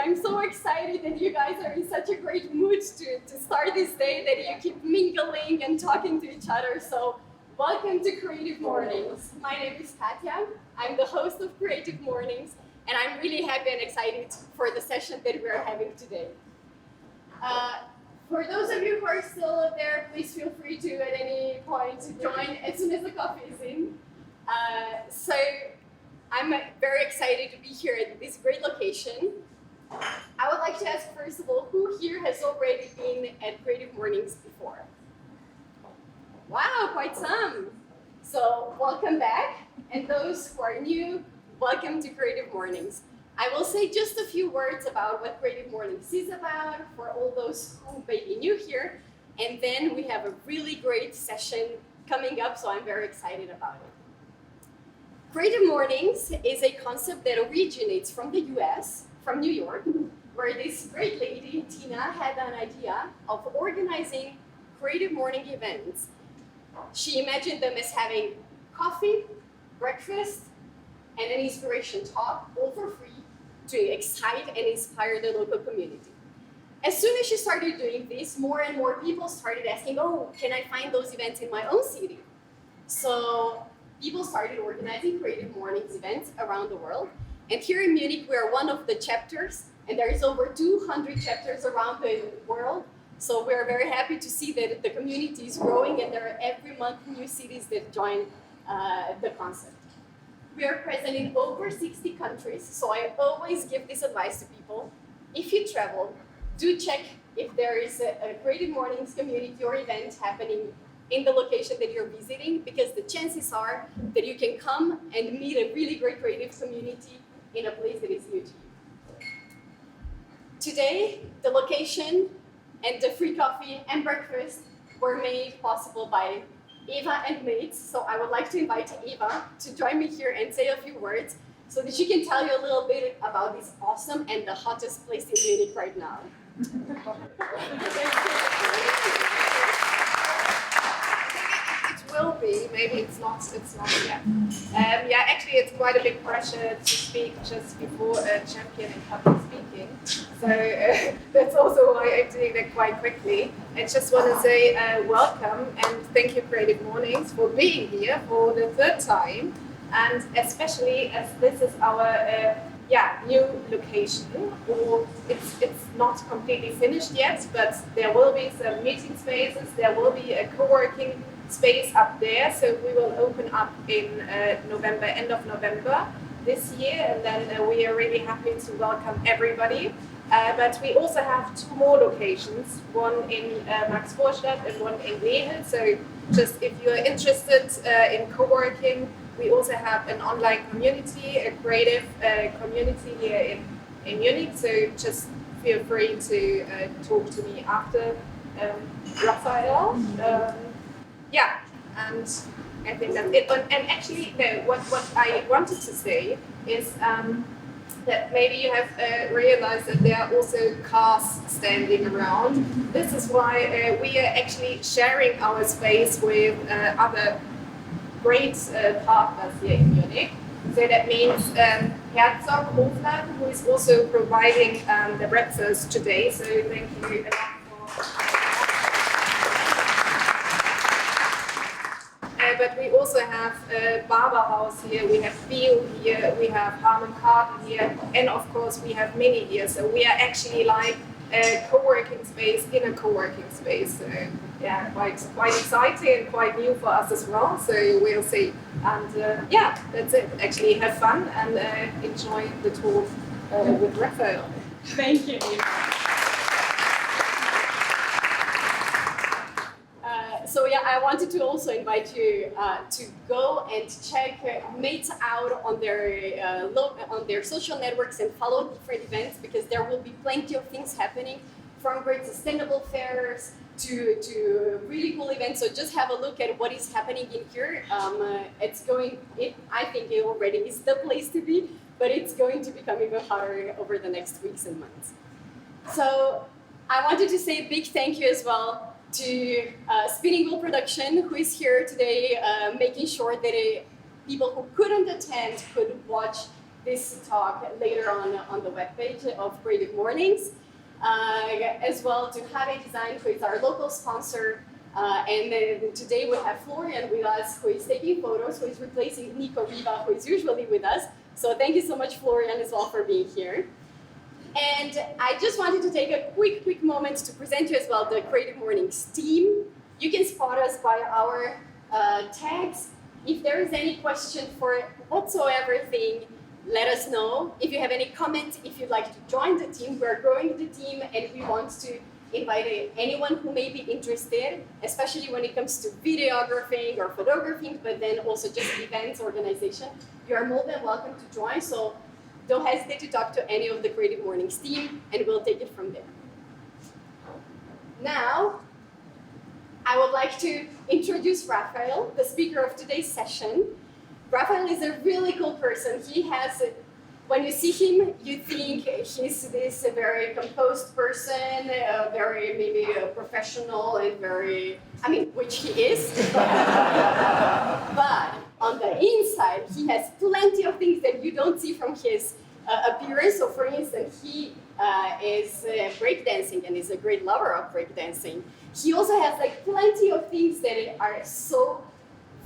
I'm so excited that you guys are in such a great mood to start this day, that you keep mingling and talking to each other. So welcome to Creative Mornings. My name is Katya. I'm the host of Creative Mornings, and I'm really happy and excited for the session that we're having today. For those of you who are still there, please feel free to, at any point, join as soon as the coffee is in. So I'm very excited to be here at this great location. I would like to ask, first of all, who here has already been at Creative Mornings before? Wow, quite some. So welcome back. And those who are new, welcome to Creative Mornings. I will say just a few words about what Creative Mornings is about for all those who may be new here. And then we have a really great session coming up, so I'm very excited about it. Creative Mornings is a concept that originates from the US, from New York, where this great lady, Tina, had an idea of organizing creative morning events. She imagined them as having coffee, breakfast, and an inspiration talk, all for free, to excite and inspire the local community. As soon as she started doing this, more and more people started asking, oh, can I find those events in my own city? So people started organizing Creative Mornings events around the world. And here in Munich, we are one of the chapters, and there is over 200 chapters around the world. So we're very happy to see that the community is growing, and there are every month new cities that join the concept. We are present in over 60 countries, so I always give this advice to people. If you travel, do check if there is a Creative Mornings community or event happening in the location that you're visiting, because the chances are that you can come and meet a really great creative community in a place that is new to you. Today, the location and the free coffee and breakfast were made possible by Eva and mates. So I would like to invite Eva to join me here and say a few words so that she can tell you a little bit about this awesome and the hottest place in Munich right now. Will be, maybe it's not yet. Yeah, actually it's quite a big pressure to speak just before a champion in public speaking. So that's also why I'm doing that quite quickly. I just want to say welcome and thank you Creative Mornings for being here for the third time. And especially as this is our new location, or it's not completely finished yet, but there will be some meeting spaces, there will be a co-working space up there, so we will open up in November, end of November this year, and then we are really happy to welcome everybody. But we also have two more locations, one in Max Vorstadt and one in Wehe. So just if you're interested in co-working, we also have an online community, a creative community here in Munich. So just feel free to talk to me after, Raphael. And I think that's it. And actually, no, what I wanted to say is that maybe you have realized that there are also cars standing around. This is why we are actually sharing our space with other great partners here in Munich. So that means Herzog Hofladen, who is also providing the breakfast today. So thank you a lot for. But we also have Barber House here, we have Bio here, we have Harman Kardon here, and of course we have Mini here. So we are actually like a co-working space in a co-working space. So yeah, quite exciting and quite new for us as well. So we'll see. And that's it. Actually have fun and enjoy the talk with Raphael. Thank you. So yeah, I wanted to also invite you to go and check Mates out on their social networks and follow different events, because there will be plenty of things happening, from great sustainable fairs to really cool events. So just have a look at what is happening in here. I think it already is the place to be, but it's going to become even hotter over the next weeks and months. So I wanted to say a big thank you as well to Spinning Wheel Production, who is here today, making sure that people who couldn't attend could watch this talk later on the webpage of Creative Mornings. As well to Have Design, who is our local sponsor. And then today we have Florian with us, who is taking photos, who is replacing Nico Riva, who is usually with us. So thank you so much, Florian, as well, for being here. And I just wanted to take a quick moment to present you as well the Creative Mornings team. You can spot us by our tags. If there is any question for whatsoever thing, let us know. If you have any comments, if you'd like to join the team, we're growing the team and we want to invite anyone who may be interested, especially when it comes to videographing or photographing, but then also just events organization. You are more than welcome to join, so don't hesitate to talk to any of the Creative Mornings team and we'll take it from there. Now, I would like to introduce Raphael, the speaker of today's session. Raphael is a really cool person. When you see him, you think he's this very composed person, very maybe professional and which he is. But on the inside, he has plenty of things that you don't see from his appearance. So for instance, he is breakdancing and is a great lover of breakdancing. He also has plenty of things that are so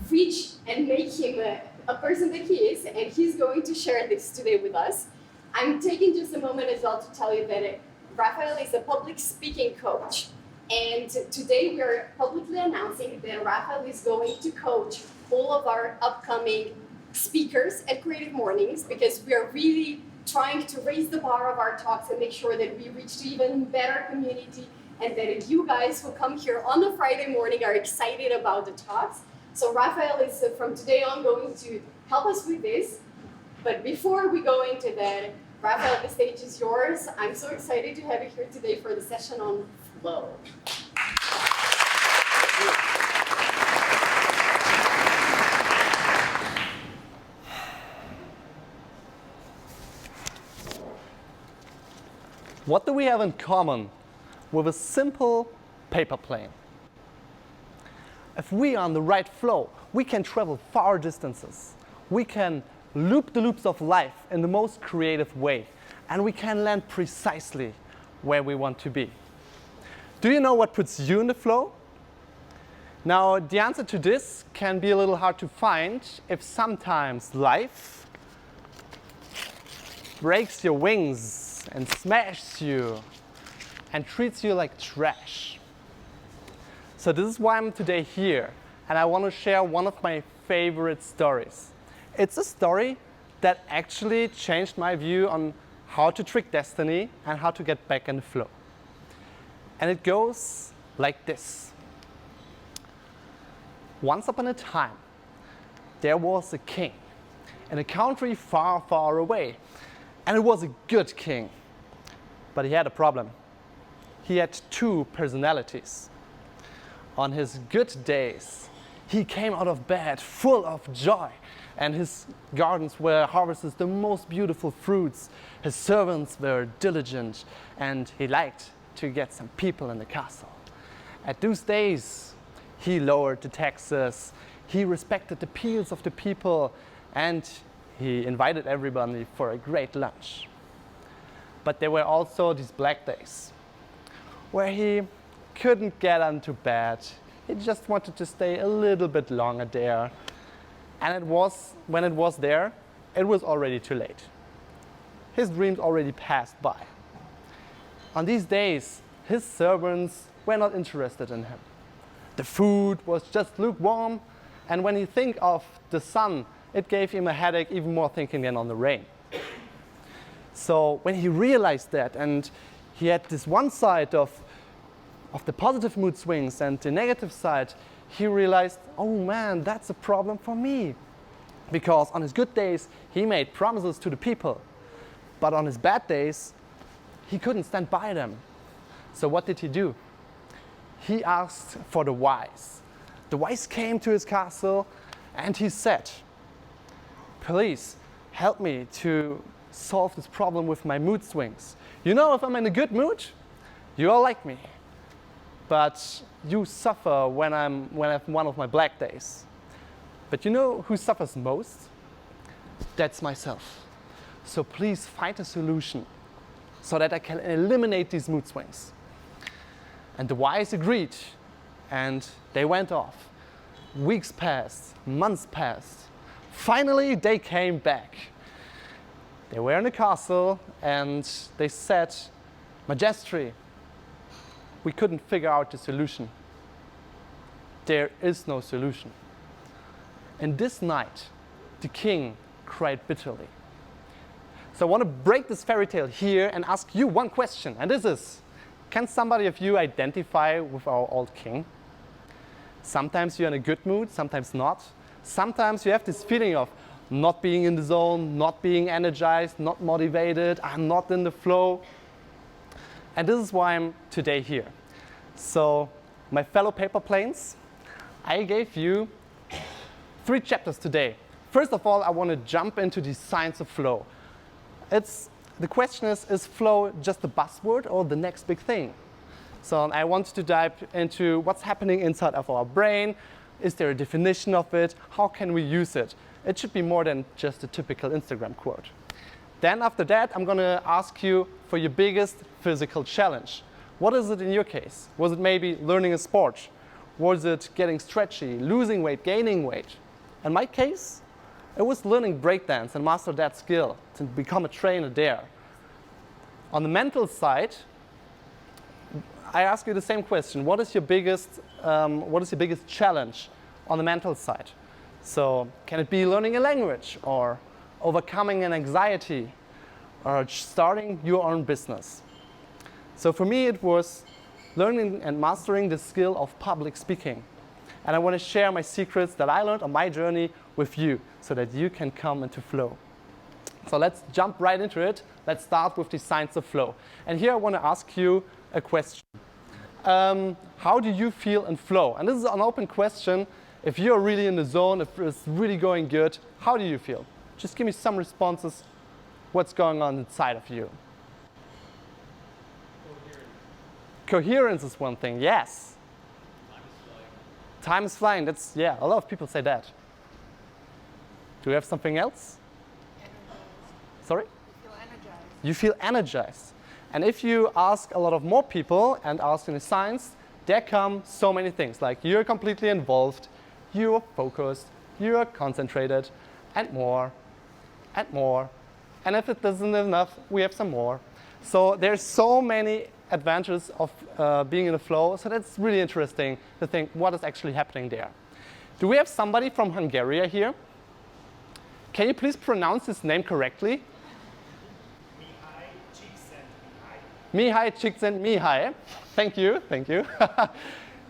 rich and make him a person that he is, and he's going to share this today with us. I'm taking just a moment as well to tell you that Raphael is a public speaking coach, and today we are publicly announcing that Raphael is going to coach all of our upcoming speakers at Creative Mornings, because we are really trying to raise the bar of our talks and make sure that we reach to even better community, and that you guys who come here on a Friday morning are excited about the talks. So Raphael is from today on going to help us with this. But before we go into that, Raphael, the stage is yours. I'm so excited to have you here today for the session on flow. What do we have in common with a simple paper plane? If we are on the right flow, we can travel far distances. We can loop the loops of life in the most creative way, and we can land precisely where we want to be. Do you know what puts you in the flow? Now, the answer to this can be a little hard to find if sometimes life breaks your wings and smashes you and treats you like trash. So this is why I'm today here, and I want to share one of my favorite stories. It's a story that actually changed my view on how to trick destiny and how to get back in the flow. And it goes like this. Once upon a time, there was a king in a country far, far away, and it was a good king. But he had a problem. He had two personalities. On his good days, he came out of bed full of joy, and his gardens were harvested the most beautiful fruits. His servants were diligent, and he liked to get some people in the castle. At those days, he lowered the taxes, he respected the appeals of the people, and he invited everybody for a great lunch. But there were also these black days, where he couldn't get into bed. He just wanted to stay a little bit longer there. And when it was there, it was already too late. His dreams already passed by. On these days, his servants were not interested in him. The food was just lukewarm, and when he think of the sun, it gave him a headache even more thinking than on the rain. So when he realized that, and he had this one side of the positive mood swings and the negative side, he realized, oh man, that's a problem for me. Because on his good days, he made promises to the people. But on his bad days, he couldn't stand by them. So what did he do? He asked for the wise. The wise came to his castle and he said, please help me to solve this problem with my mood swings. You know, if I'm in a good mood, you all like me. But you suffer when I have one of my black days. But you know who suffers most? That's myself. So please find a solution so that I can eliminate these mood swings. And the wise agreed, and they went off. Weeks passed, months passed. Finally, they came back. They were in the castle, and they said, Majesty, we couldn't figure out the solution. There is no solution. And this night, the king cried bitterly. So I want to break this fairy tale here and ask you one question, and this is, can somebody of you identify with our old king? Sometimes you're in a good mood, sometimes not. Sometimes you have this feeling of not being in the zone, not being energized, not motivated, I'm not in the flow. And this is why I'm today here. So, my fellow paper planes, I gave you 3 chapters today. First of all, I want to jump into the science of flow. The question is flow just a buzzword or the next big thing? So I want to dive into what's happening inside of our brain. Is there a definition of it? How can we use it? It should be more than just a typical Instagram quote. Then after that, I'm going to ask you for your biggest physical challenge. What is it in your case? Was it maybe learning a sport? Was it getting stretchy, losing weight, gaining weight? In my case, it was learning breakdance and master that skill to become a trainer there. On the mental side, I ask you the same question. What is your biggest challenge on the mental side? So can it be learning a language or overcoming an anxiety or starting your own business? So for me, it was learning and mastering the skill of public speaking. And I want to share my secrets that I learned on my journey with you so that you can come into flow. So let's jump right into it. Let's start with the science of flow. And here I want to ask you a question. How do you feel in flow? And this is an open question. If you're really in the zone, if it's really going good, how do you feel? Just give me some responses. What's going on inside of you? Coherence is one thing, yes. Time is flying. That's, yeah, a lot of people say that. Do you have something else? Energized. Sorry? You feel energized. You feel energized. And if you ask a lot of more people and ask in the science, there come so many things, like you're completely involved, you're focused, you're concentrated, and more, and more. And if it isn't enough, we have some more. So there's so many advantages of being in the flow, so that's really interesting to think what is actually happening there. Do we have somebody from Hungary here? Can you please pronounce his name correctly? Mihai Csikszentmihalyi. Thank you, thank you.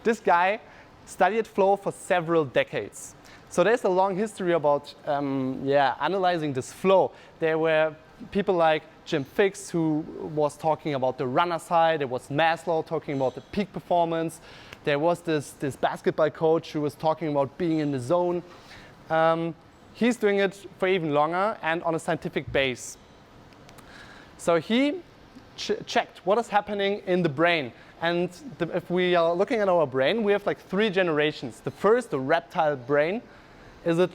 This guy studied flow for several decades. So there's a long history about analyzing this flow. There were people like Jim Fixx, who was talking about the runner side. There was Maslow talking about the peak performance. There was this basketball coach who was talking about being in the zone. He's doing it for even longer and on a scientific base. So he checked what is happening in the brain. And if we are looking at our brain, we have like 3 generations. The first, the reptile brain, is it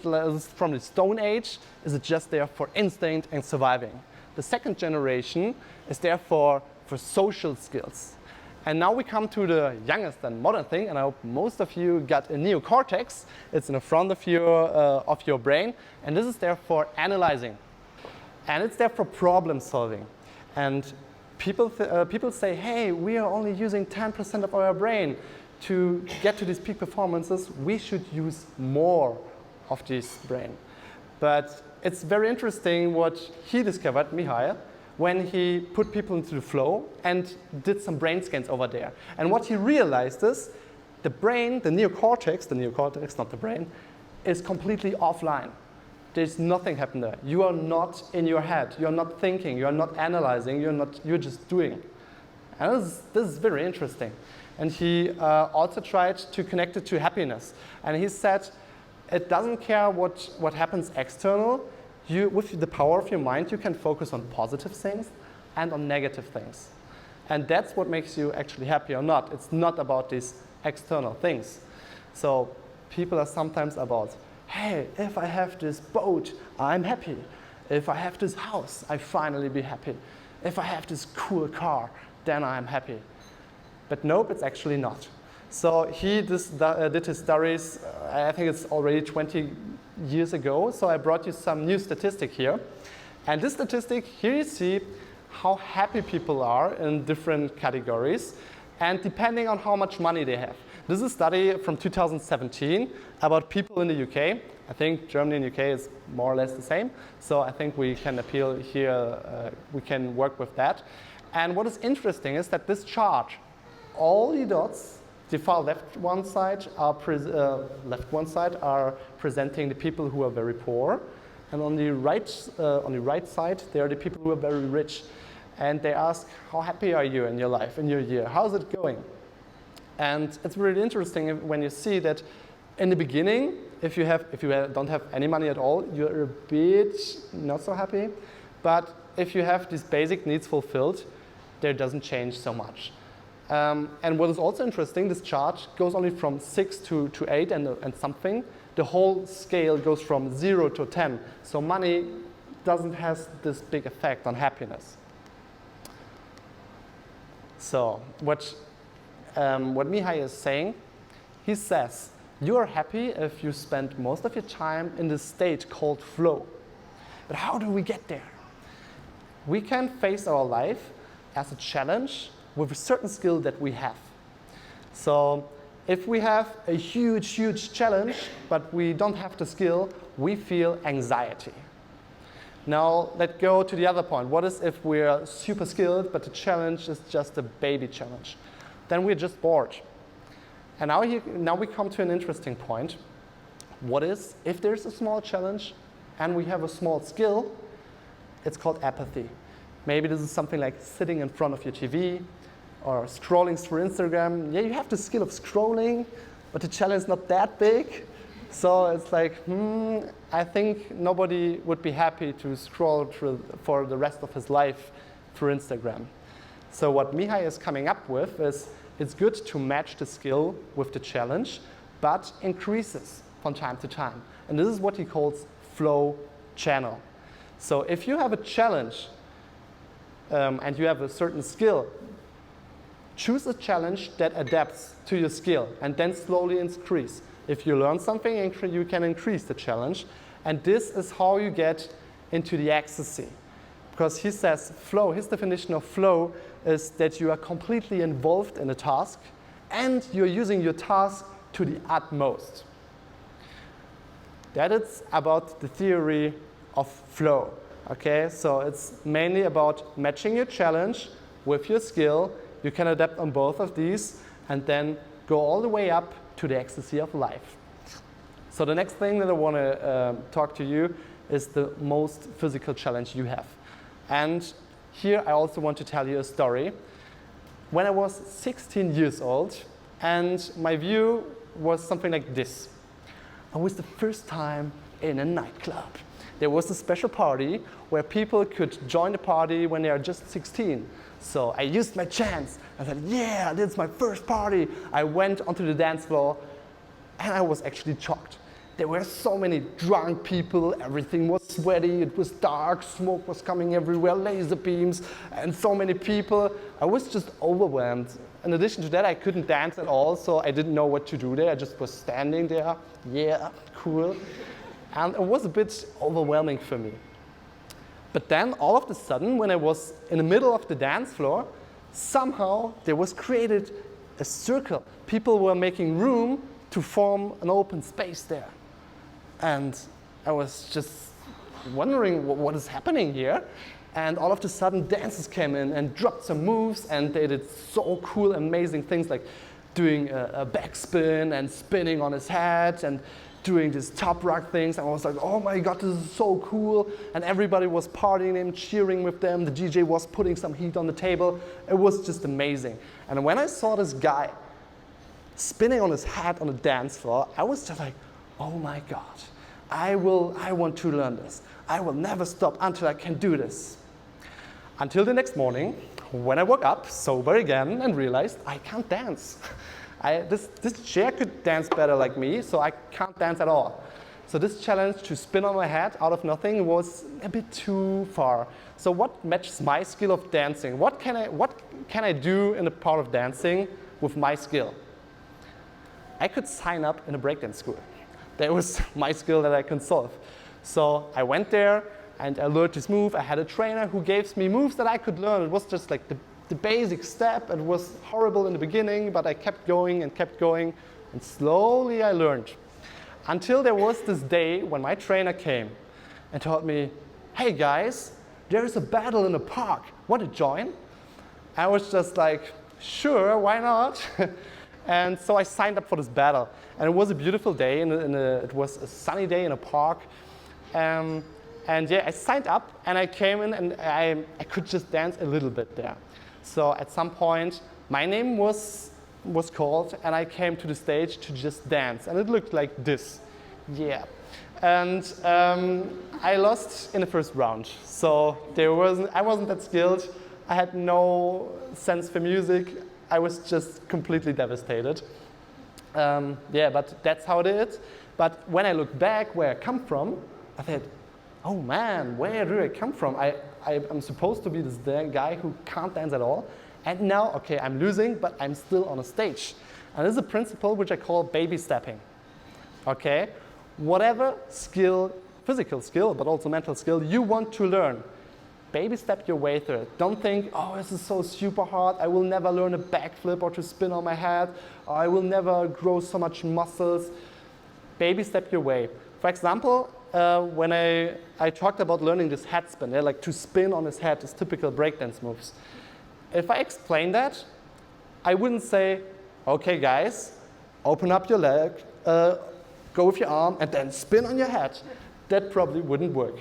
from the Stone Age? Is it just there for instinct and surviving? The second generation is there for social skills. And now we come to the youngest and modern thing, and I hope most of you got a neocortex. It's in the front of your brain, and this is there for analyzing. And it's there for problem solving. And people say, hey, we are only using 10% of our brain to get to these peak performances. We should use more of this brain. But it's very interesting what he discovered, Mihai, when he put people into the flow and did some brain scans over there. And what he realized is the brain, the neocortex, not the brain, is completely offline. There's nothing happening there. You are not in your head. You're not thinking. You're not analyzing. You're just doing. And this is very interesting. And he also tried to connect it to happiness. And he said, it doesn't care what happens external. With the power of your mind, you can focus on positive things and on negative things. And that's what makes you actually happy or not. It's not about these external things. So people are sometimes about, hey, if I have this boat, I'm happy. If I have this house, I finally be happy. If I have this cool car, then I'm happy. But nope, it's actually not. So he did his studies, I think it's already 20 years ago. So I brought you some new statistic here. And this statistic, here you see how happy people are in different categories and depending on how much money they have. This is a study from 2017 about people in the UK. I think Germany and UK is more or less the same. So I think we can appeal here, we can work with that. And what is interesting is that this chart, all the dots, the far left one side are presenting the people who are very poor. And on the right side, they are the people who are very rich. And they ask, how happy are you in your life, in your year? How's it going? And it's really interesting when you see that in the beginning, if you don't have any money at all, you're a bit not so happy. But if you have these basic needs fulfilled, there doesn't change so much. And what is also interesting, this chart goes only from 6 to 8 and something. The whole scale goes from 0 to 10. So money doesn't have this big effect on happiness. So what Mihai is saying, he says, you are happy if you spend most of your time in this state called flow. But how do we get there? We can face our life as a challenge with a certain skill that we have. So if we have a huge challenge, but we don't have the skill, we feel anxiety. Now, let's go to the other point. What is if we're super skilled, but the challenge is just a baby challenge? Then we're just bored. And now we come to an interesting point. What is if there's a small challenge and we have a small skill? It's called apathy. Maybe this is something like sitting in front of your TV or scrolling through Instagram. Yeah, you have the skill of scrolling, but the challenge is not that big. So it's like, I think nobody would be happy to scroll through for the rest of his life through Instagram. So what Mihai is coming up with is it's good to match the skill with the challenge, but increases from time to time. And this is what he calls flow channel. So if you have a challenge and you have a certain skill, choose a challenge that adapts to your skill and then slowly increase. If you learn something, you can increase the challenge. And this is how you get into the ecstasy. Because he says flow, his definition of flow is that you are completely involved in a task and you're using your task to the utmost. That is about the theory of flow. Okay, so it's mainly about matching your challenge with your skill. You can adapt on both of these and then go all the way up to the ecstasy of life. So the next thing that I want to talk to you is the most physical challenge you have. And here I also want to tell you a story. When I was 16 years old, and my view was something like this. I was the first time in a nightclub. There was a special party where people could join the party when they are just 16. So I used my chance. I said, yeah, this is my first party. I went onto the dance floor and I was actually shocked. There were so many drunk people, everything was sweaty, it was dark, smoke was coming everywhere, laser beams, and so many people. I was just overwhelmed. In addition to that, I couldn't dance at all, so I didn't know what to do there. I just was standing there, yeah, cool. And it was a bit overwhelming for me. But then, all of a sudden, when I was in the middle of the dance floor, somehow there was created a circle. People were making room to form an open space there. And I was just wondering what is happening here. And all of a sudden, dancers came in and dropped some moves, and they did so cool, amazing things like doing a backspin and spinning on his head and doing these top rock things. And I was like, oh my God, this is so cool. And everybody was partying him, cheering with them. The DJ was putting some heat on the table. It was just amazing. And when I saw this guy spinning on his head on the dance floor, I was just like, oh my God, I want to learn this. I will never stop until I can do this. Until the next morning, when I woke up, sober again, and realized I can't dance. This chair could dance better like me, so I can't dance at all. So this challenge to spin on my head out of nothing was a bit too far. So what matches my skill of dancing? What can I do in a part of dancing with my skill? I could sign up in a breakdance school. That was my skill that I can solve. So I went there and I learned this move. I had a trainer who gave me moves that I could learn. It was just like the basic step. It was horrible in the beginning, but I kept going, and slowly I learned. Until there was this day when my trainer came and told me, hey guys, there is a battle in the park. Want to join? I was just like, sure, why not? And so I signed up for this battle. And it was a beautiful day, it was a sunny day in a park. And yeah, I signed up and I came in and I could just dance a little bit there. So at some point, my name was called and I came to the stage to just dance. And it looked like this, yeah. And I lost in the first round. So I wasn't that skilled. I had no sense for music. I was just completely devastated. Yeah, but that's how it is. But when I look back where I come from, I thought, oh man, where do I come from? I'm supposed to be this guy who can't dance at all. And now, okay, I'm losing, but I'm still on a stage. And this is a principle which I call baby stepping. Okay? Whatever skill, physical skill, but also mental skill you want to learn, baby step your way through it. Don't think, oh, this is so super hard. I will never learn a backflip or to spin on my head. Or I will never grow so much muscles. Baby step your way. For example, when I talked about learning this head spin, like to spin on his head, these typical breakdance moves. If I explain that, I wouldn't say, okay guys, open up your leg, go with your arm, and then spin on your head. That probably wouldn't work.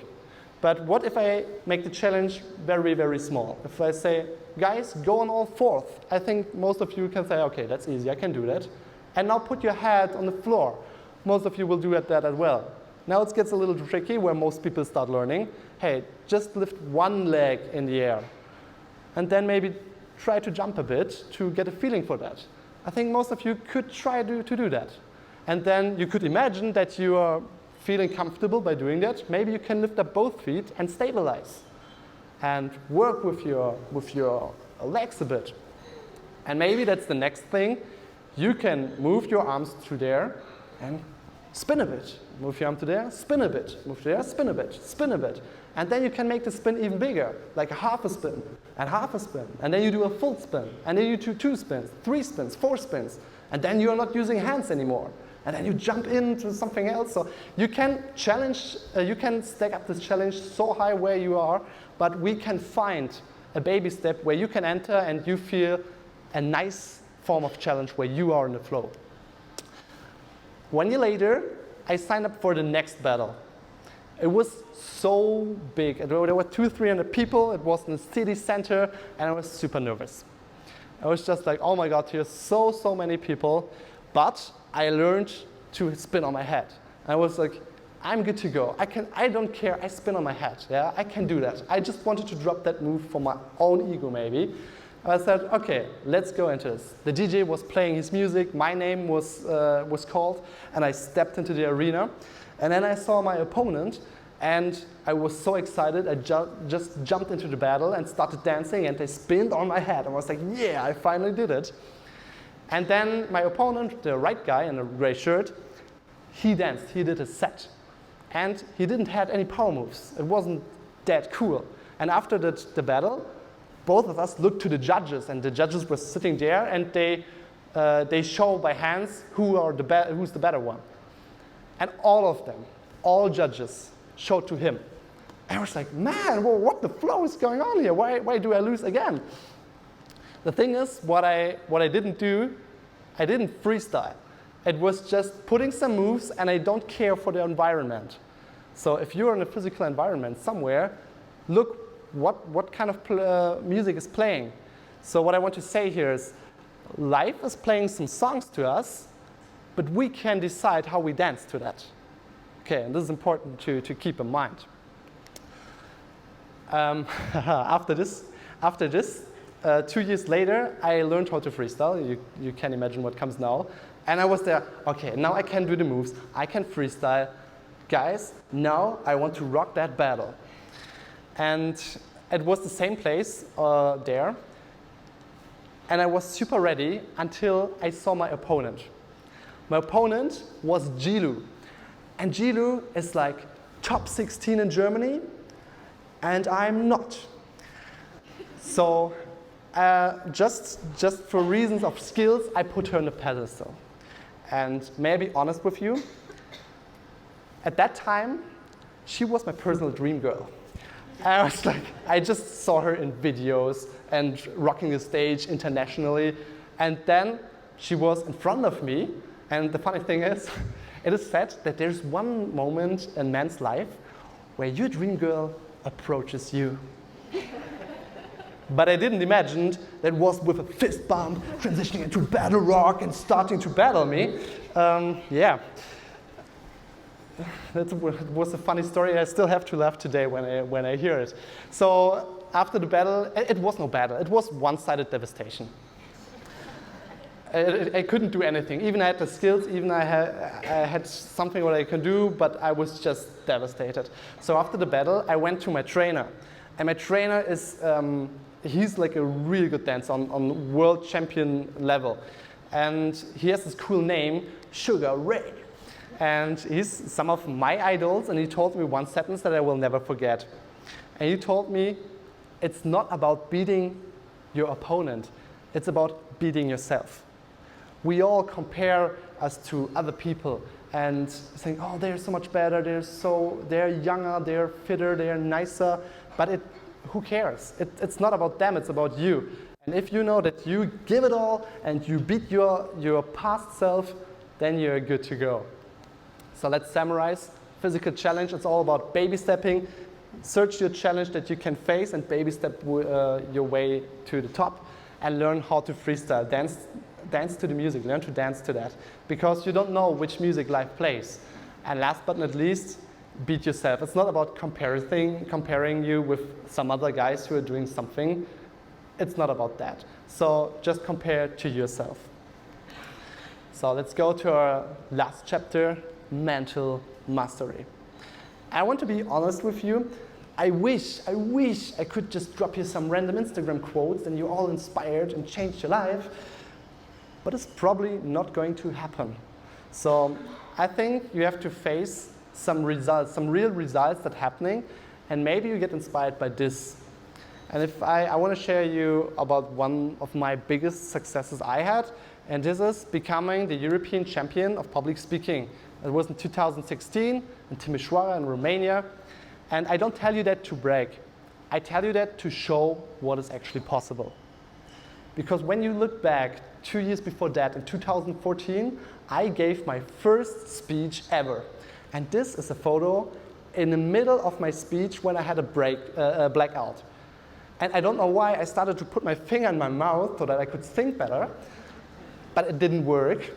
But what if I make the challenge very, very small? If I say, guys, go on all fours, I think most of you can say, okay, that's easy, I can do that. And now put your head on the floor. Most of you will do that as well. Now it gets a little tricky where most people start learning. Hey, just lift one leg in the air. And then maybe try to jump a bit to get a feeling for that. I think most of you could try to do that. And then you could imagine that you are feeling comfortable by doing that. Maybe you can lift up both feet and stabilize. And work with your legs a bit. And maybe that's the next thing. You can move your arms through there and spin a bit. Move your arm to there, spin a bit. Move to there, spin a bit, spin a bit. And then you can make the spin even bigger, like a half a spin and half a spin. And then you do a full spin. And then you do 2 spins, 3 spins, 4 spins. And then you're not using hands anymore. And then you jump into something else. So you can you can stack up this challenge so high where you are, but we can find a baby step where you can enter and you feel a nice form of challenge where you are in the flow. 1 year later, I signed up for the next battle. It was so big. There were 200-300 people. It was in the city center, and I was super nervous. I was just like, oh my God, here's so many people. But I learned to spin on my head. I was like, I'm good to go. I don't care. I spin on my head. Yeah, I can do that. I just wanted to drop that move for my own ego, maybe. I said, okay, let's go into this. The DJ was playing his music. My name was called, and I stepped into the arena. And then I saw my opponent, and I was so excited. I just jumped into the battle and started dancing, and they spinned on my head. I was like, yeah, I finally did it. And then my opponent, the right guy in a gray shirt, he danced. He did a set. And he didn't have any power moves. It wasn't that cool. And after the battle, both of us looked to the judges, and the judges were sitting there, and they show by hands who's the better one. And all of them, all judges, showed to him. And I was like, man, well, what the flow is going on here? Why do I lose again? The thing is, what I didn't do, I didn't freestyle. It was just putting some moves, and I don't care for the environment. So if you're in a physical environment somewhere, look what kind of music is playing. So what I want to say here is, life is playing some songs to us, but we can decide how we dance to that. Okay, and this is important to keep in mind. After this, 2 years later, I learned how to freestyle. You can imagine what comes now. And I was there, okay, now I can do the moves. I can freestyle. Guys, now I want to rock that battle. And it was the same place there. And I was super ready until I saw my opponent. My opponent was Gilu. And Gilu is like top 16 in Germany, and I'm not. So just for reasons of skills, I put her on a pedestal. And may I be honest with you? At that time, she was my personal dream girl. I was like, I just saw her in videos and rocking the stage internationally. And then she was in front of me. And the funny thing is, it is said that there's one moment in man's life where your dream girl approaches you. But I didn't imagine that was with a fist bump, transitioning into battle rock and starting to battle me. Yeah. That was a funny story. I still have to laugh today when I hear it. So after the battle, it was no battle. It was one-sided devastation. I couldn't do anything. Even I had the skills, even I had something what I can do, but I was just devastated. So after the battle, I went to my trainer. And my trainer is, he's like a really good dancer on world champion level. And he has this cool name, Sugar Ray. And he's some of my idols, and he told me one sentence that I will never forget. And he told me, it's not about beating your opponent, it's about beating yourself. We all compare us to other people and saying, oh, they're so much better, they're younger, they're fitter, they're nicer, but who cares? It's not about them, it's about you. And if you know that you give it all and you beat your past self, then you're good to go. So let's summarize. Physical challenge, it's all about baby stepping. Search your challenge that you can face and baby step your way to the top and learn how to freestyle. Dance to the music, learn to dance to that. Because you don't know which music life plays. And last but not least, beat yourself. It's not about comparing you with some other guys who are doing something. It's not about that. So just compare to yourself. So let's go to our last chapter, mental mastery. I want to be honest with you. I wish I could just drop you some random Instagram quotes and you're all inspired and changed your life. But it's probably not going to happen. So I think you have to face some results, some real results that are happening, and maybe you get inspired by this. And if I want to share you about one of my biggest successes I had, and this is becoming the European champion of public speaking. It was in 2016 in Timișoara in Romania. And I don't tell you that to brag. I tell you that to show what is actually possible. Because when you look back 2 years before that, in 2014, I gave my first speech ever. And this is a photo in the middle of my speech when I had a blackout. And I don't know why I started to put my finger in my mouth so that I could think better, but it didn't work.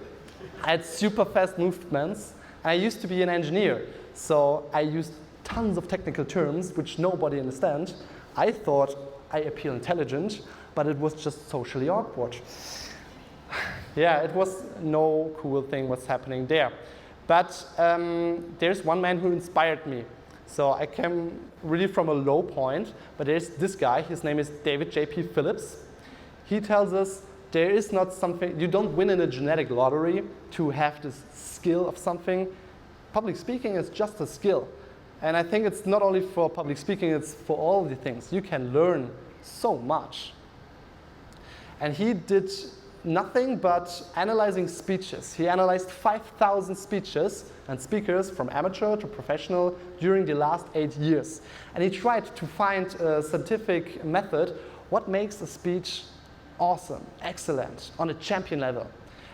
I had super fast movements. I used to be an engineer, so I used tons of technical terms which nobody understands. I thought I appear intelligent, but it was just socially awkward. Yeah, it was no cool thing what's happening there. But there's one man who inspired me. So I came really from a low point, but there's this guy, his name is David J.P. Phillips. He tells us there is not something, you don't win in a genetic lottery to have this skill of something. Public speaking is just a skill. And I think it's not only for public speaking, it's for all the things. You can learn so much. And he did nothing but analyzing speeches. He analyzed 5,000 speeches and speakers from amateur to professional during the last 8 years. And he tried to find a scientific method, what makes a speech awesome, excellent, on a champion level.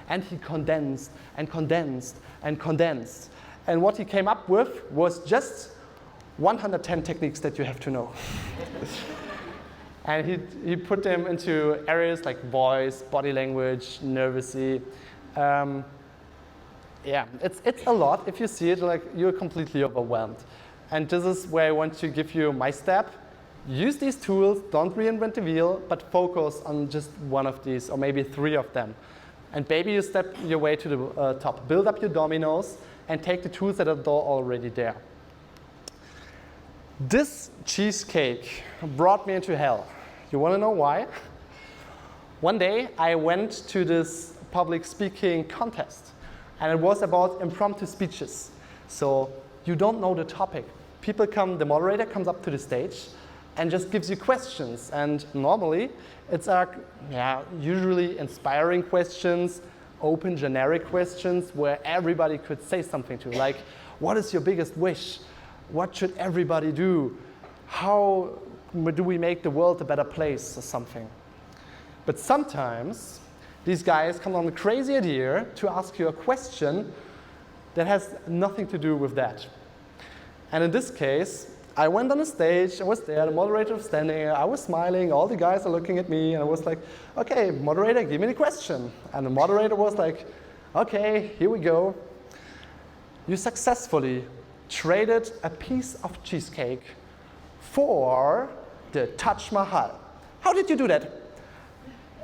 And he condensed and condensed and condensed. And what he came up with was just 110 techniques that you have to know. And he put them into areas like voice, body language, nervousy. Yeah, it's a lot. If you see it, like, you're completely overwhelmed. And this is where I want to give you my step. Use these tools, don't reinvent the wheel, but focus on just one of these, or maybe 3 of them. And maybe you step your way to the top. Build up your dominoes and take the tools that are already there. This cheesecake brought me into hell. You want to know why? One day I went to this public speaking contest, and it was about impromptu speeches. So you don't know the topic. People come, the moderator comes up to the stage and just gives you questions. And normally it's usually inspiring questions, open generic questions where everybody could say something to, like, what is your biggest wish? What should everybody do? How do we make the world a better place, or something? But sometimes these guys come on a crazy idea to ask you a question that has nothing to do with that. And in this case, I went on the stage, I was there, the moderator was standing there, I was smiling, all the guys are looking at me, and I was like, okay, moderator, give me the question. And the moderator was like, okay, here we go. You successfully traded a piece of cheesecake for the Taj Mahal. How did you do that?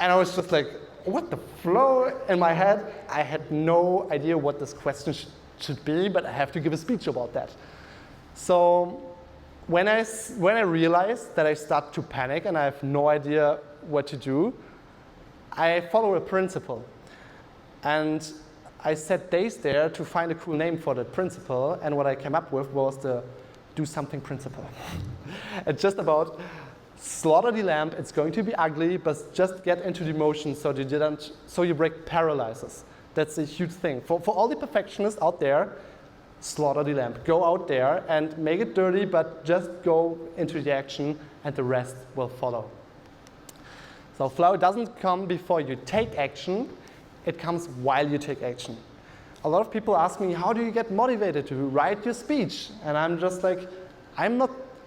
And I was just like, what the flow in my head? I had no idea what this question should be, but I have to give a speech about that. So when I realized that I start to panic and I have no idea what to do, I follow a principle. And I set days there to find a cool name for that principle, and what I came up with was the do something principle. It's just about slaughter the lamb. It's going to be ugly, but just get into the emotion so you break paralyzes. That's a huge thing. For all the perfectionists out there, slaughter the lamb. Go out there and make it dirty, but just go into the action and the rest will follow. So flow doesn't come before you take action, it comes while you take action. A lot of people ask me, how do you get motivated to write your speech? And I'm just like, I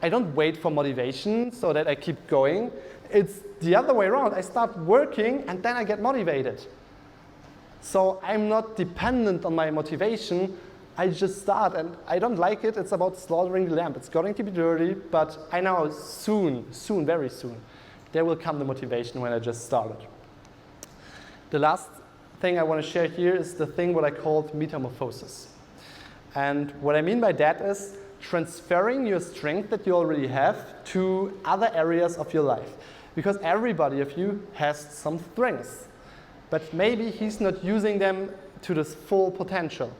don't wait for motivation so that I keep going. It's the other way around. I start working and then I get motivated. So I'm not dependent on my motivation. I just start, and I don't like it. It's about slaughtering the lamb. It's going to be dirty, but I know soon, very soon, there will come the motivation when I just started. The last thing I want to share here is the thing what I called metamorphosis. And what I mean by that is transferring your strength that you already have to other areas of your life. Because everybody of you has some strengths, but maybe he's not using them to this full potential.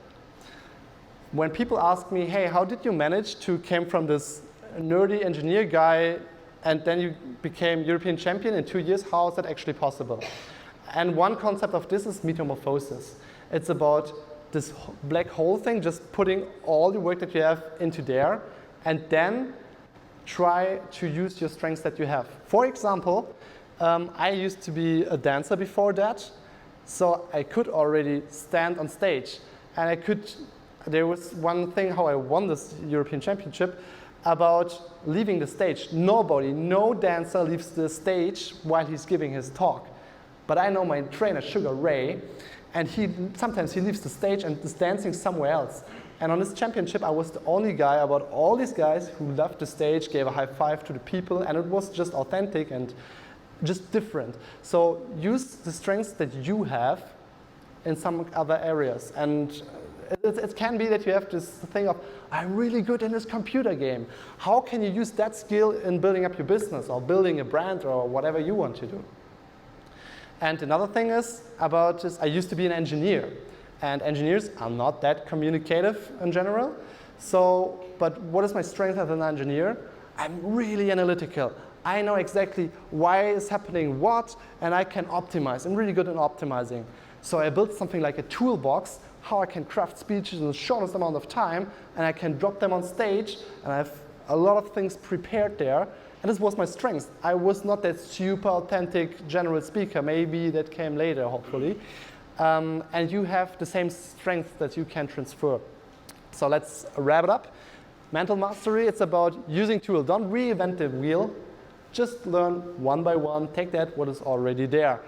When people ask me, hey, how did you manage to came from this nerdy engineer guy and then you became European champion in 2 years, how is that actually possible? And one concept of this is metamorphosis. It's about this black hole thing, just putting all the work that you have into there and then try to use your strengths that you have. For example, I used to be a dancer before that, so I could already stand on stage. And there was one thing how I won this European championship about leaving the stage. No dancer leaves the stage while he's giving his talk. But I know my trainer, Sugar Ray, and sometimes he leaves the stage and is dancing somewhere else. And on this championship, I was the only guy about all these guys who left the stage, gave a high five to the people, and it was just authentic and just different. So use the strengths that you have in some other areas. And it can be that you have this thing of, I'm really good in this computer game. How can you use that skill in building up your business or building a brand or whatever you want to do? And another thing is about this, I used to be an engineer, and engineers are not that communicative in general. But what is my strength as an engineer? I'm really analytical. I know exactly why is happening what, and I can optimize. I'm really good at optimizing. So I built something like a toolbox, how I can craft speeches in the shortest amount of time, and I can drop them on stage, and I have a lot of things prepared there. And this was my strength. I was not that super authentic general speaker. Maybe that came later, hopefully. and you have the same strength that you can transfer. So let's wrap it up. Mental mastery, it's about using tools. Don't reinvent the wheel. Just learn one by one. Take that what is already there.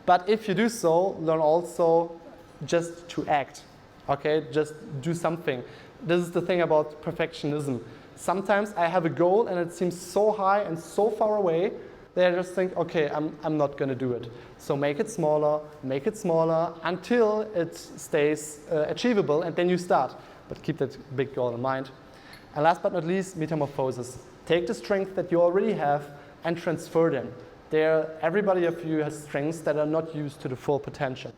But if you do so, learn also just to act. Okay, just do something. This is the thing about perfectionism. Sometimes I have a goal and it seems so high and so far away that I just think, okay, I'm not going to do it. So make it smaller until it stays achievable, and then you start. But keep that big goal in mind. And last but not least, metamorphosis. Take the strength that you already have and transfer them. Everybody of you has strengths that are not used to the full potential.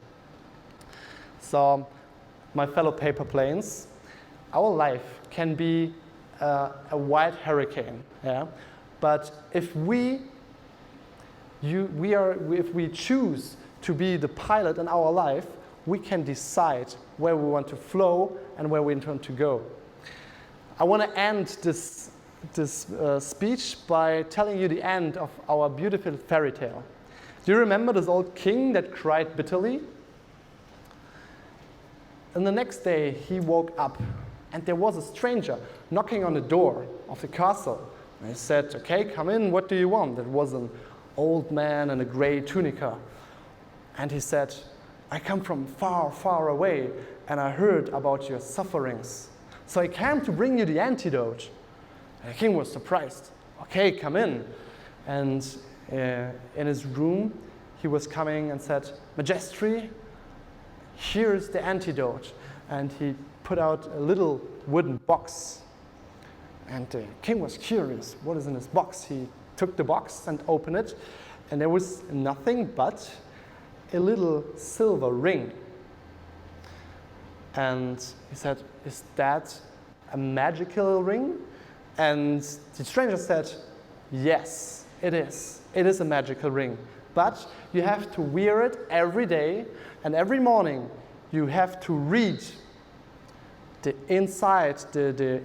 So, my fellow paper planes, our life can be a wild hurricane, yeah? But if we choose to be the pilot in our life, we can decide where we want to flow and where we intend to go. I want to end this speech by telling you the end of our beautiful fairy tale. Do you remember this old king that cried bitterly? And the next day he woke up and there was a stranger knocking on the door of the castle. And he said, okay, come in, what do you want? It was an old man in a gray tunica. And he said, I come from far, far away and I heard about your sufferings. So I came to bring you the antidote. And the king was surprised. Okay, come in. And in his room, he was coming and said, Majesty, here's the antidote. And he put out a little wooden box. And the king was curious. What is in this box? He took the box and opened it. And there was nothing but a little silver ring. And he said, is that a magical ring? And the stranger said, yes, it is. It is a magical ring. But you have to wear it every day, and every morning you have to read the inside, the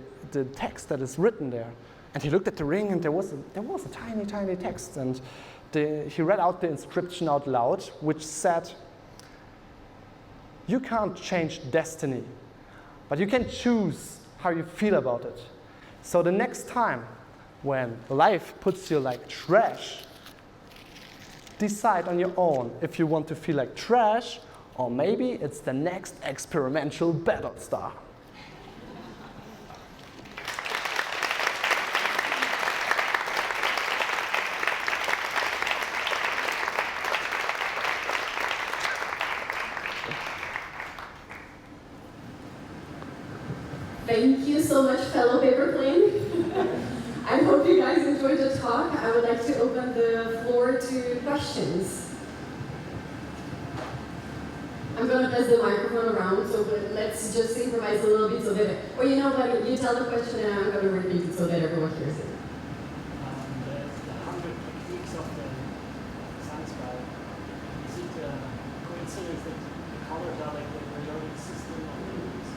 text that is written there. And he looked at the ring, and there was a tiny, tiny text. And he read out the inscription out loud, which said, you can't change destiny, but you can choose how you feel about it. So the next time when life puts you like trash, decide on your own if you want to feel like trash, or maybe it's the next experimental battle star. Thank you so much, fellow paper plane. I hope you guys enjoyed the talk. I would like to open the floor to questions. I'm going to pass the microphone around, so let's just improvise a little bit so that, or you know what, you tell the question and I'm going to repeat it so that everyone hears it. The 100 techniques of the science guy, is it a coincidence that the colors are like the periodic system of the movies?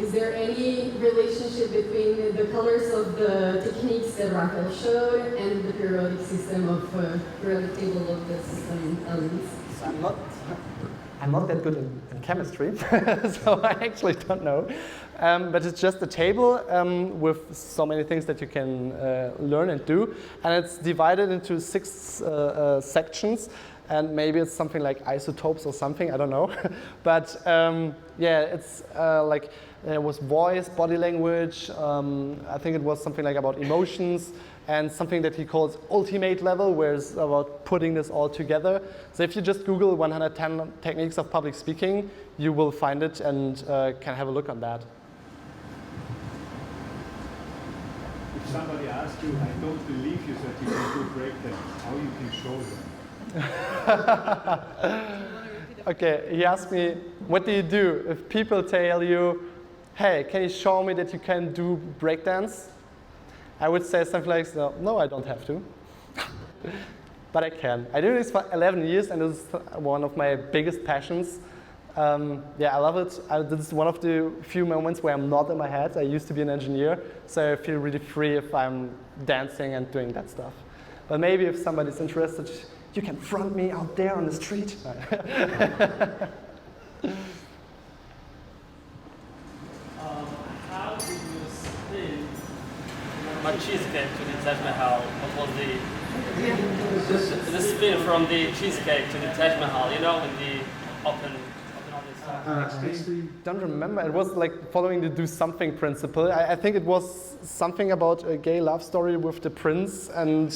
Is there any relationship between the colors of the techniques that Raphael showed and the periodic system of periodic table of the system elements? I'm not that good in chemistry, so I actually don't know. But it's just a table with so many things that you can learn and do. And it's divided into 6 sections. And maybe it's something like isotopes or something, I don't know. But yeah, it's like there was voice, body language, I think it was something like about emotions, and something that he calls ultimate level, where it's about putting this all together. So if you just Google 110 techniques of public speaking, you will find it and can have a look on that. If somebody asks you, I don't believe you that you can do breakdance, how you can show them? Okay, he asked me, what do you do if people tell you, hey, can you show me that you can do breakdance? I would say something like, no, I don't have to. But I can. I do this for 11 years, and it's one of my biggest passions. Yeah, I love it. This is one of the few moments where I'm not in my head. I used to be an engineer, so I feel really free if I'm dancing and doing that stuff. But maybe if somebody's interested, you can front me out there on the street. How do you spin? My cheesecake to the Taj Mahal. What was the spin from the cheesecake to the Taj Mahal? You know, when the open all this stuff. Actually, don't remember. It was like following the do something principle. I think it was something about a gay love story with the prince, and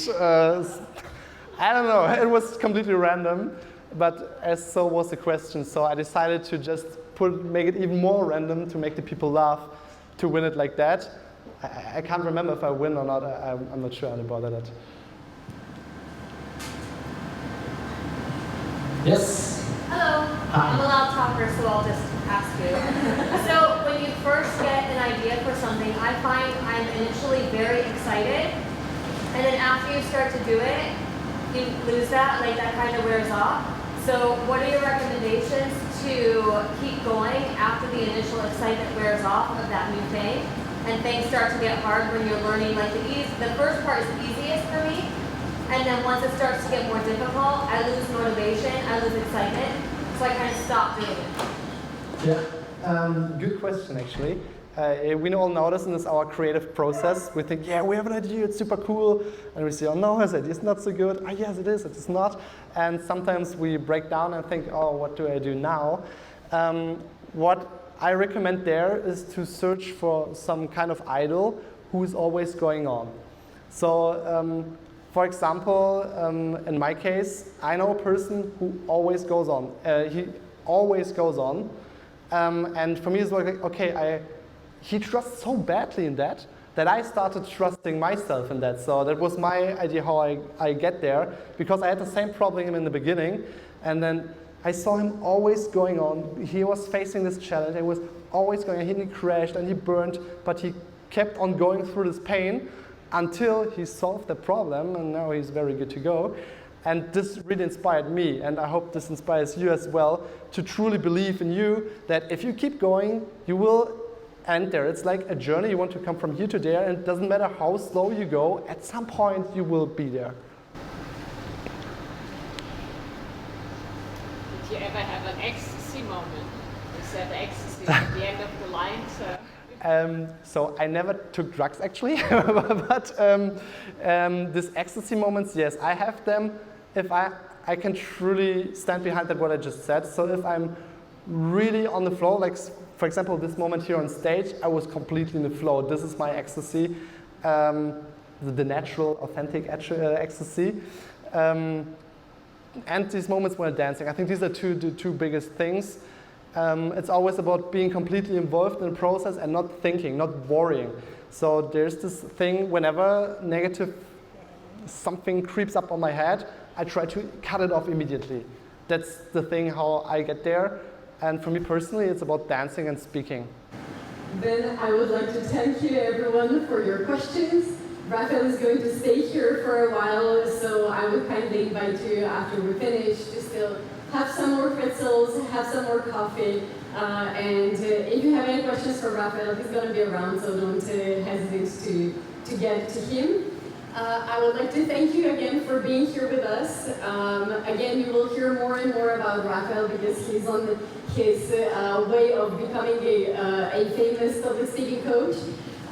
I don't know. It was completely random, but as so was the question. So I decided to just make it even more random to make the people laugh, to win it like that. I can't remember if I win or not. I'm not sure about that. Yes. Hello. I'm a loud talker, so I'll just ask you. So when you first get an idea for something, I find I'm initially very excited, and then after you start to do it, you lose that, like that kind of wears off. So what are your recommendations to keep going after the initial excitement wears off of that new thing, and things start to get hard when you're learning? Like the first part is easiest for me, and then once it starts to get more difficult, I lose motivation, I lose excitement, so I kind of stop doing it. Yeah, good question actually. We all know this in our creative process. We think, yeah, we have an idea, it's super cool. And we say, oh no, this idea is not so good. Oh yes, it is not. And sometimes we break down and think, oh, what do I do now? What I recommend there is to search for some kind of idol who is always going on. So, for example, in my case, I know a person who always goes on. He always goes on. And for me, it's like, okay, he trusts so badly in that I started trusting myself in that. So that was my idea how I get there, because I had the same problem in the beginning, and then I saw him always going on. He was facing this challenge, he was always going on. He crashed and he burned, but he kept on going through this pain until he solved the problem, and now he's very good to go. And this really inspired me, and I hope this inspires you as well, to truly believe in you, that if you keep going, you will end there. It's like a journey. You want to come from here to there, and it doesn't matter how slow you go, at some point you will be there. Did you ever have an ecstasy moment? You said ecstasy at the end of the line, so. So I never took drugs actually, but these ecstasy moments, yes, I have them if I can truly stand behind that what I just said. So if I'm really on the flow, like for example this moment here on stage, I was completely in the flow. This is my ecstasy, the natural, authentic ecstasy. And these moments when I'm dancing, I think these are the two biggest things. It's always about being completely involved in the process and not thinking, not worrying. So there's this thing, whenever negative something creeps up on my head, I try to cut it off immediately. That's the thing how I get there. And for me personally, it's about dancing and speaking. Then I would like to thank you everyone for your questions. Raphael is going to stay here for a while, so I would kindly invite you after we finish to still have some more pretzels, have some more coffee, and if you have any questions for Raphael, he's going to be around, so don't hesitate to get to him. I would like to thank you again for being here with us. Again, you will hear more and more about Raphael because he's on his way of becoming a famous public speaking coach.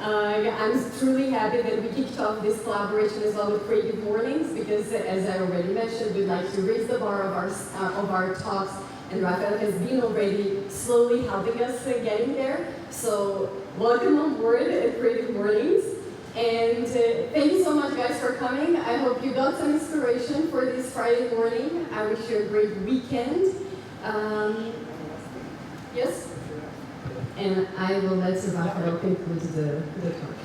I'm truly happy that we kicked off this collaboration as well with Creative Mornings, because as I already mentioned, we'd like to raise the bar of our talks, and Raphael has been already slowly helping us getting there. So welcome on board at Creative Mornings. And thank you so much guys for coming. I hope you got some inspiration for this Friday morning. I wish you a great weekend. Yes? And I will let Raphael conclude the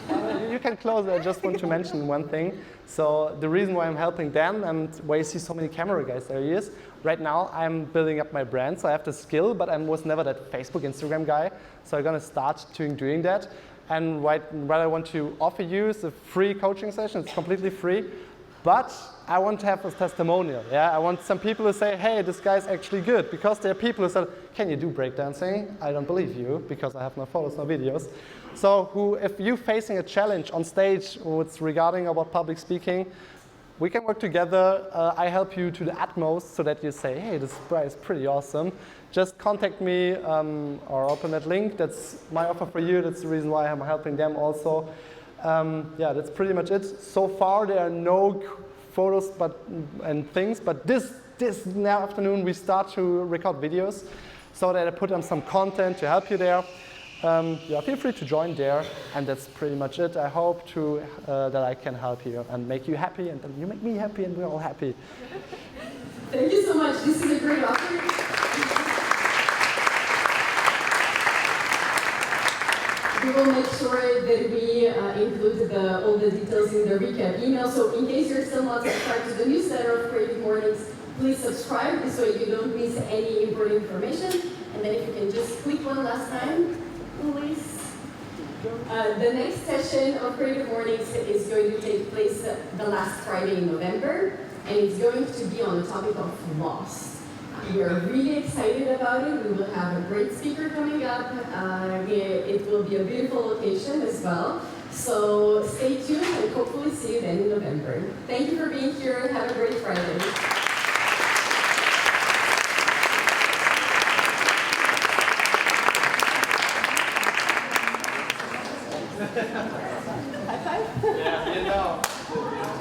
talk. You can close. I just want to mention one thing. So the reason why I'm helping them and why you see so many camera guys there is, right now I'm building up my brand, so I have the skill, but I was never that Facebook, Instagram guy. So I'm gonna start doing that. And what I want to offer you is a free coaching session. It's completely free, but I want to have a testimonial. Yeah, I want some people to say, hey, this guy's actually good, because there are people who say, can you do breakdancing? I don't believe you, because I have no photos, no videos. So if you're facing a challenge on stage, what's regarding about public speaking, we can work together. I help you to the utmost so that you say, hey, this guy is pretty awesome. just contact me or open that link. That's my offer for you. That's the reason why I'm helping them also. Yeah, that's pretty much it. So far, there are no photos and things, but this afternoon we start to record videos so that I put on some content to help you there. Yeah, feel free to join there, and that's pretty much it. I hope that I can help you and make you happy, and you make me happy, and we're all happy. Thank you so much. This is a great offer. We will make sure that we include all the details in the recap email. So in case you're still not subscribed to the newsletter of Creative Mornings, please subscribe this way you don't miss any important information. And then if you can just click one last time, please. The next session of Creative Mornings is going to take place the last Friday in November, and it's going to be on the topic of loss. We are really excited about it. We will have a great speaker coming up. It will be a beautiful location as well. So stay tuned and hopefully see you then in November. Thank you for being here. Have a great Friday. High five? Yeah, you know.